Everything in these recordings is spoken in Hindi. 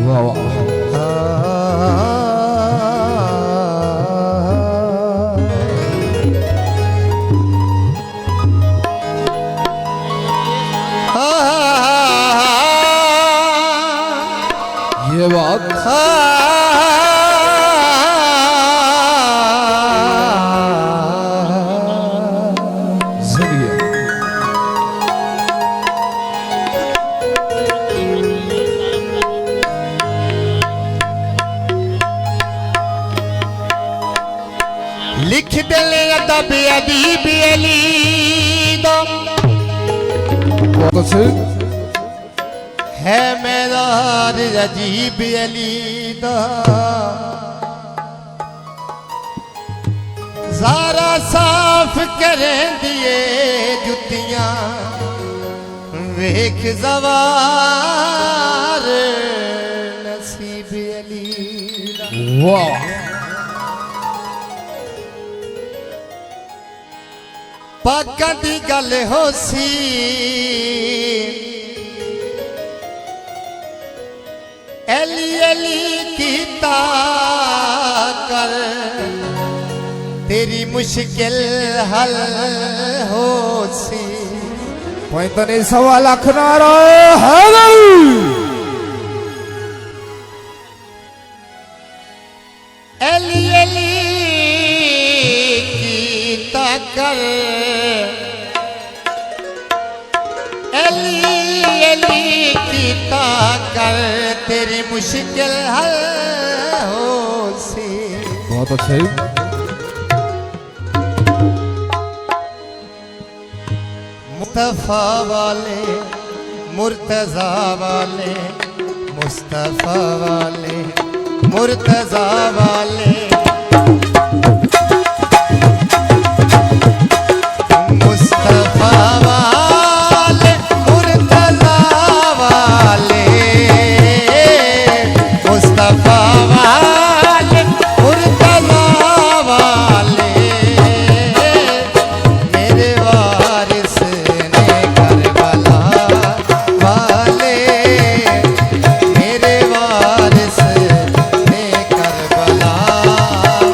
वाह वाह ये बात लिख दिले अदब अदीब अली दो बहुत अच्छे है मेरा अजीब अली दा सारा साफ करें दिए जुतियां वेख ज़वार नसीब अली दा वाह पाकां दी गल हो सी एली एली कीता कर तेरी मुश्किल हल हो सी पैंतनी 1.25 लाख नारा है एली एली कीता कर एली एली कीता कर तेरी मुश्किल हल हो सी बहुत अच्छे मुस्तफा वाले मुर्तजा वाले मुस्तफा वाले मुर्तजा वाले मुस्तफा वाले मुर्तजा वाले मुस्तफा वाले मुर्तजा वाले मेरे वारिस ने करबला वाले मेरे वारिस ने करबला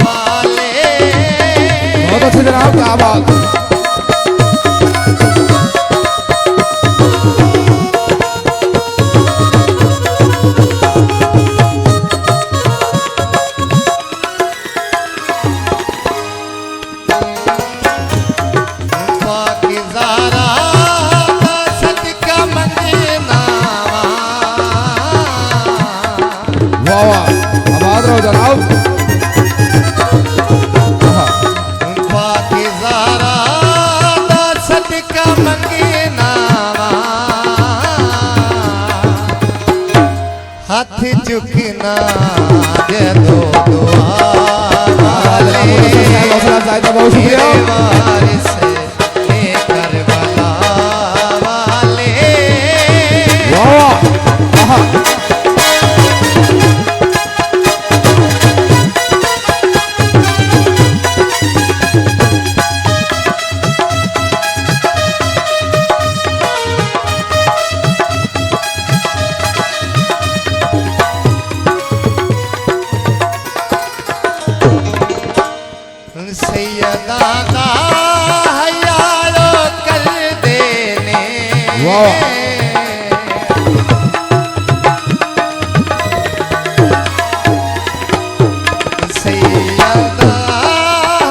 वाले बहुत अच्छे जनाब क्या बात आबाद रहो जनाब पाकिज़ारा दा सदका मंगना हाथ झुकना जदो दुआ वाले बहुत शुक्रिया वारिस ने करबला वाले वाह सैयदाना हयारो कर देने वाह सैयदा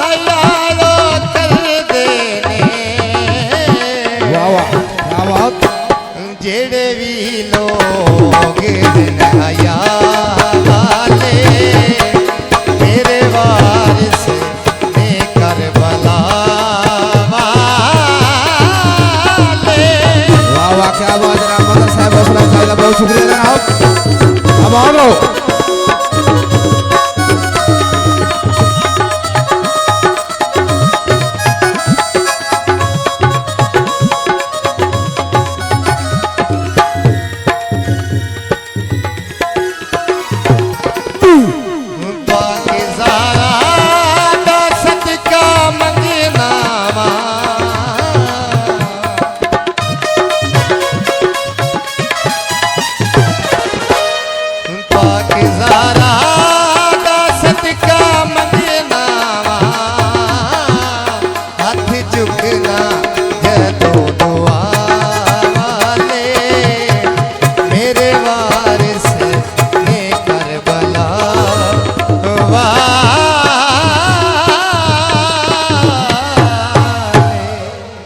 हयारो कर देने वाह वाह क्या बात जेड़े भी लोग हया वाले मेरे वारिस ने करबला वाले वाह वाह क्या बात जनाब मदर साहब बहुत शुक्रिया जनाब अब आ रहा